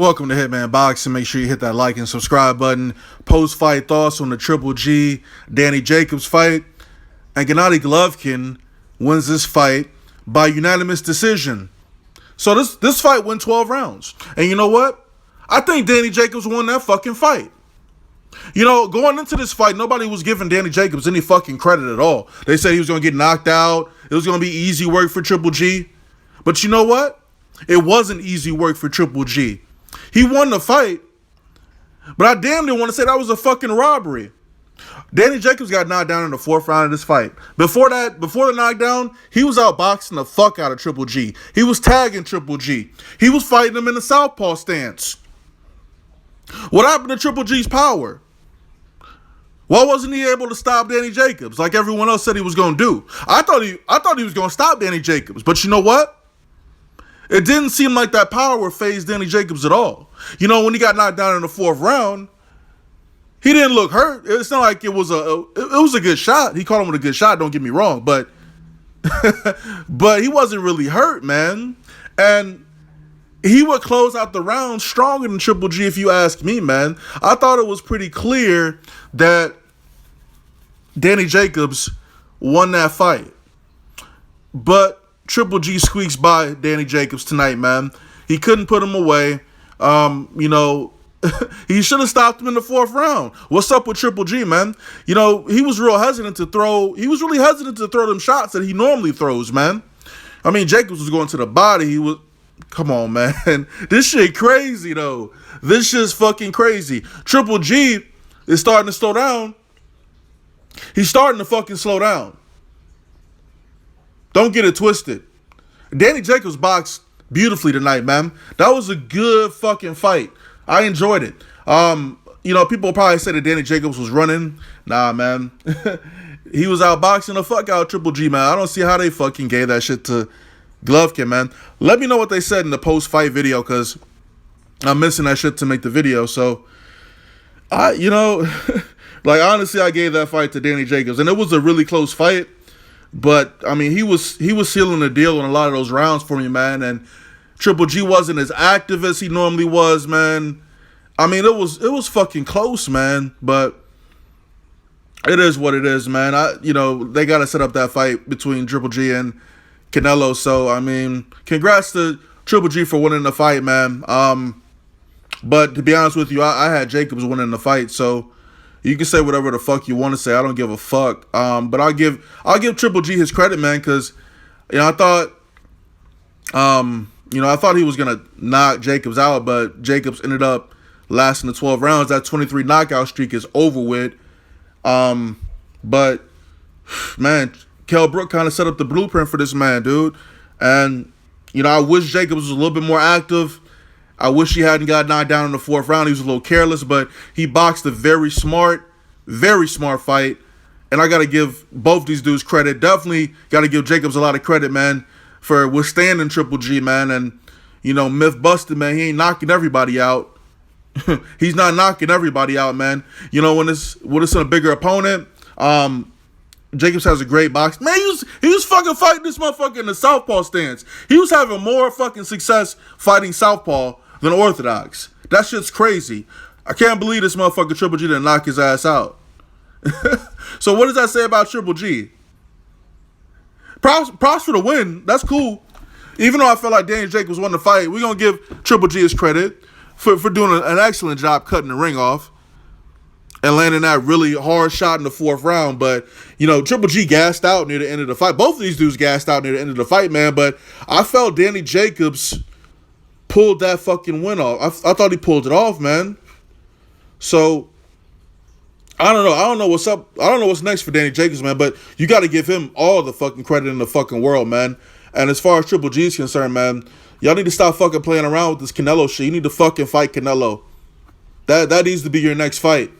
Welcome to Hitman Boxing. Make sure you hit that like and subscribe button. Post-fight thoughts on the Triple G Danny Jacobs fight. And Gennady Golovkin wins this fight by unanimous decision. So this fight went 12 rounds. And you know what? I think Danny Jacobs won that fucking fight. You know, going into this fight, nobody was giving Danny Jacobs any fucking credit at all. They said he was going to get knocked out. It was going to be easy work for Triple G. But you know what? It wasn't easy work for Triple G. He won the fight, but I damn near want to say that was a fucking robbery. Danny Jacobs got knocked down in the fourth round of this fight. Before the knockdown, he was outboxing the fuck out of Triple G. He was tagging Triple G. He was fighting him in the southpaw stance. What happened to Triple G's power? Why wasn't he able to stop Danny Jacobs like everyone else said he was going to do? I thought he was going to stop Danny Jacobs, but you know what? It didn't seem like that power phased Danny Jacobs at all. You know, when he got knocked down in the fourth round, he didn't look hurt. It's not like it was a good shot. He called him with a good shot, don't get me wrong, but but he wasn't really hurt, man. And he would close out the round stronger than Triple G if you ask me, man. I thought it was pretty clear that Danny Jacobs won that fight. But Triple G squeaks by Danny Jacobs tonight, man. He couldn't put him away. You know, he should have stopped him in the fourth round. What's up with Triple G, man? You know, he was really hesitant to throw them shots that he normally throws, man. I mean, Jacobs was going to the body. Come on, man. This shit crazy, though. This shit's fucking crazy. Triple G is starting to slow down. He's starting to fucking slow down. Don't get it twisted. Danny Jacobs boxed beautifully tonight, man. That was a good fucking fight. I enjoyed it. You know, people probably say that Danny Jacobs was running. Nah, man. He was outboxing the fuck out of Triple G, man. I don't see how they fucking gave that shit to Golovkin, man. Let me know what they said in the post-fight video, because I'm missing that shit to make the video. So, you know, like, honestly, I gave that fight to Danny Jacobs. And it was a really close fight. But, I mean, he was sealing the deal in a lot of those rounds for me, man. And Triple G wasn't as active as he normally was, man. I mean, it was fucking close, man. But it is what it is, man. You know, they got to set up that fight between Triple G and Canelo. So, I mean, congrats to Triple G for winning the fight, man. But to be honest with you, I had Jacobs winning the fight, so you can say whatever the fuck you want to say. I don't give a fuck. But I'll give Triple G his credit, man, because you know I thought he was gonna knock Jacobs out, but Jacobs ended up lasting the 12 rounds. That 23 knockout streak is over with. But man, Kell Brook kind of set up the blueprint for this man, dude. And you know, I wish Jacobs was a little bit more active. I wish he hadn't got knocked down in the fourth round. He was a little careless, but he boxed a very smart fight. And I got to give both these dudes credit. Definitely got to give Jacobs a lot of credit, man, for withstanding Triple G, man. And, you know, myth busted, man. He ain't knocking everybody out. He's not knocking everybody out, man. You know, when it's a bigger opponent, Jacobs has a great box. Man, he was fucking fighting this motherfucker in the southpaw stance. He was having more fucking success fighting southpaw than orthodox. That shit's crazy. I can't believe this motherfucker Triple G didn't knock his ass out. So what does that say about Triple G? Props for the win. That's cool. Even though I felt like Danny Jacobs won the fight, we're going to give Triple G his credit for doing an excellent job cutting the ring off and landing that really hard shot in the fourth round. But, you know, Triple G gassed out near the end of the fight. Both of these dudes gassed out near the end of the fight, man. But I felt Danny Jacobs pulled that fucking win off. I thought he pulled it off, man. So, I don't know. I don't know what's up. I don't know what's next for Danny Jacobs, man. But you got to give him all the fucking credit in the fucking world, man. And as far as Triple G is concerned, man, y'all need to stop fucking playing around with this Canelo shit. You need to fucking fight Canelo. That needs to be your next fight.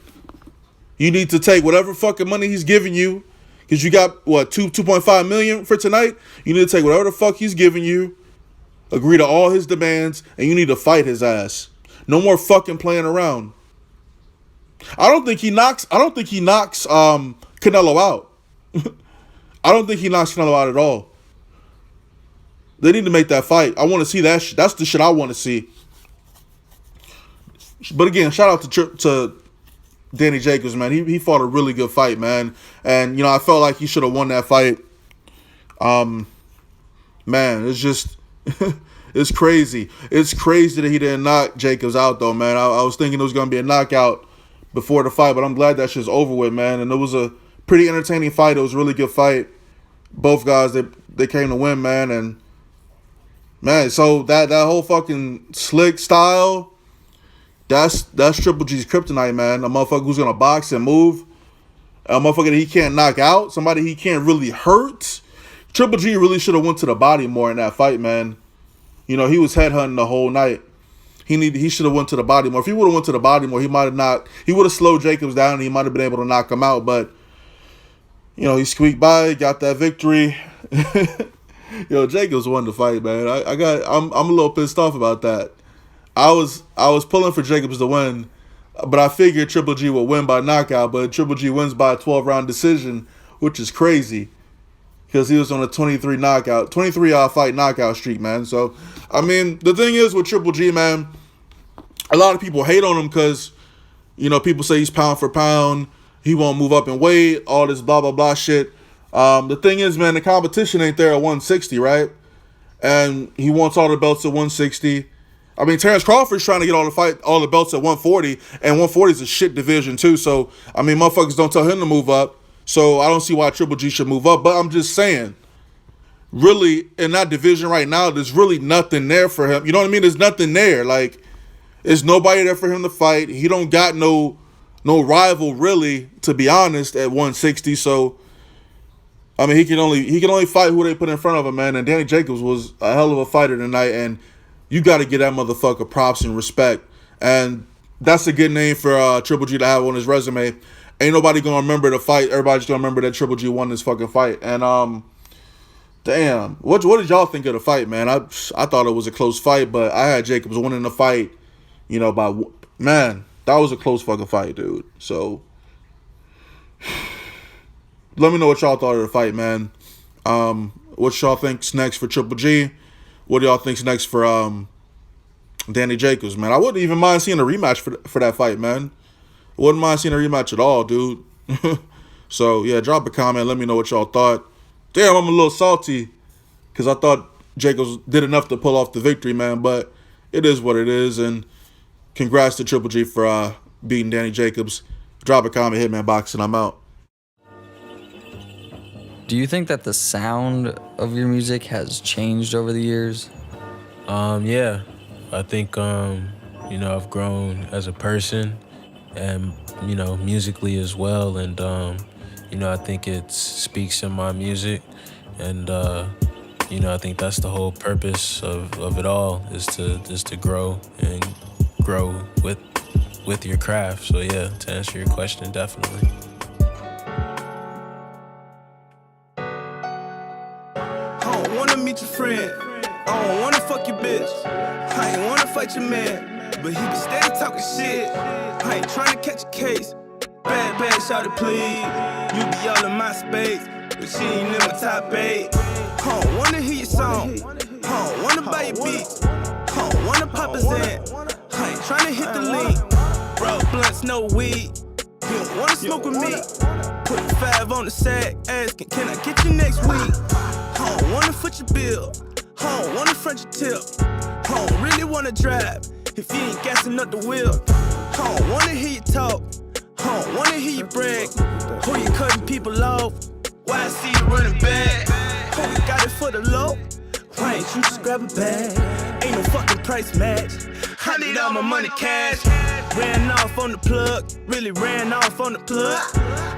You need to take whatever fucking money he's giving you, because you got, what, $2.5 million for tonight? You need to take whatever the fuck he's giving you, agree to all his demands, and you need to fight his ass. No more fucking playing around. I don't think he knocks Canelo out. I don't think he knocks Canelo out at all. They need to make that fight. I want to see that shit. That's the shit I want to see. But again, shout out to Danny Jacobs, man. He fought a really good fight, man. And I felt like he should have won that fight. Man, it's just it's crazy. It's crazy that he didn't knock Jacobs out, though, man. I was thinking it was gonna be a knockout before the fight, but I'm glad that shit's over with, man. And it was a pretty entertaining fight. It was a really good fight. Both guys, they came to win, man. And man, so that whole fucking slick style, that's Triple G's kryptonite, man. A motherfucker who's gonna box and move, a motherfucker that he can't knock out, somebody he can't really hurt. Triple G really should have went to the body more in that fight, man. He was headhunting the whole night. He should have went to the body more. If he would have went to the body more, he would have slowed Jacobs down and he might have been able to knock him out. But he squeaked by, got that victory. Jacobs won the fight, man. I'm a little pissed off about that. I was pulling for Jacobs to win, but I figured Triple G would win by knockout. But Triple G wins by a 12-round decision, which is crazy because he was on a 23 fight knockout streak, man. So the thing is with Triple G, man, a lot of people hate on him because people say he's pound for pound, he won't move up in weight, all this blah blah blah shit. The thing is, man, the competition ain't there at 160, right? And he wants all the belts at 160. Terrence Crawford's trying to get all the belts at 140, and 140 is a shit division too. So, motherfuckers don't tell him to move up. So I don't see why Triple G should move up. But I'm just saying, really, in that division right now, there's really nothing there for him. You know what I mean? There's nothing there. Like, there's nobody there for him to fight. He don't got no rival, really, to be honest, at 160. So, he can only fight who they put in front of him, man. And Danny Jacobs was a hell of a fighter tonight, and you got to give that motherfucker props and respect. And that's a good name for Triple G to have on his resume. Ain't nobody gonna remember the fight. Everybody's gonna remember that Triple G won this fucking fight. And damn, what did y'all think of the fight, man? I thought it was a close fight, but I had Jacobs winning the fight. Man, that was a close fucking fight, dude. So let me know what y'all thought of the fight, man. What y'all think's next for Triple G? What do y'all think's next for Danny Jacobs, man? I wouldn't even mind seeing a rematch for that fight, man. Wouldn't mind seeing a rematch at all, dude. So, yeah, drop a comment. Let me know what y'all thought. Damn, I'm a little salty because I thought Jacobs did enough to pull off the victory, man. But it is what it is. And congrats to Triple G for beating Danny Jacobs. Drop a comment, Hitman Boxing. I'm out. Do you think that the sound of your music has changed over the years? Yeah. I think, I've grown as a person and, musically as well. And, I think it speaks in my music. And, I think that's the whole purpose of it all is to grow and grow with your craft. So, yeah, to answer your question, definitely. I don't wanna meet your friend. I don't wanna fuck your bitch. I ain't wanna fight your man, but he be steady talking shit. I ain't tryna catch a case. Bad, shawty, please. You be all in my space, but she ain't in my top 8. I don't wanna hear your song. I don't wanna buy your beats. I don't wanna pop his hand. I ain't tryna hit the link. Bro, blunts, no weed. You don't wanna smoke with me. Put a 5 on the sack, asking, can I get you next week? I don't wanna foot your bill. I don't wanna front your tip. I don't really wanna drive if you ain't gassing up the wheel. I don't wanna hear you talk. I don't wanna hear you brag. Who you cutting people off? Why I see you running back? Who we got it for the low? Why ain't you just grab a bag? Ain't no fucking price match. I need all my money cash. Ran off on the plug, really ran off on the plug.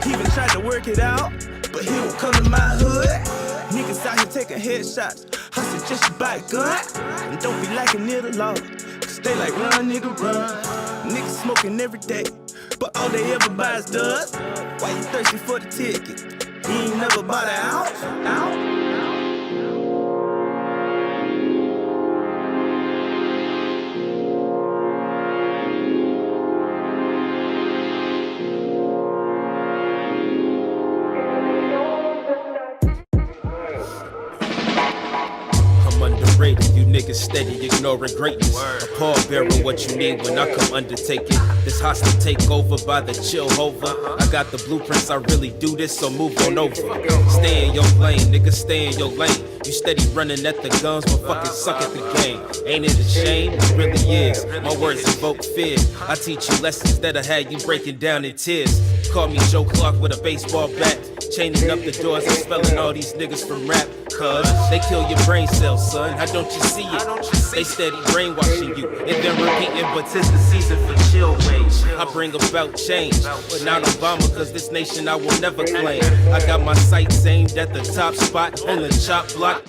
Even tried to work it out, but he won't come to my hood. Niggas out here taking headshots. I suggest you buy a gun. And don't be lacking near the law. Cause they like run, nigga, run. Niggas smoking every day, but all they ever buy is dust. Why you thirsty for the ticket? You ain't never bought an ounce? Underrated, you niggas steady ignoring greatness. A pallbearer what you need when I come undertake it. This hostile takeover by the chill hover. I got the blueprints, I really do this, so move on over. Stay in your lane, nigga, stay in your lane. You steady running at the guns, but fucking suck at the game. Ain't it a shame? It really is. My words evoke fear. I teach you lessons that'll have you breaking down in tears. Call me Joe Clark with a baseball bat. Chaining up the doors and spelling all these niggas from rap. Cuz they kill your brain cells, son. How don't you see it? They steady brainwashing you and then repeating, but 'tis the season for chill wage. I bring about change, but not Obama, cause this nation I will never claim. I got my sights aimed at the top spot on the chop block.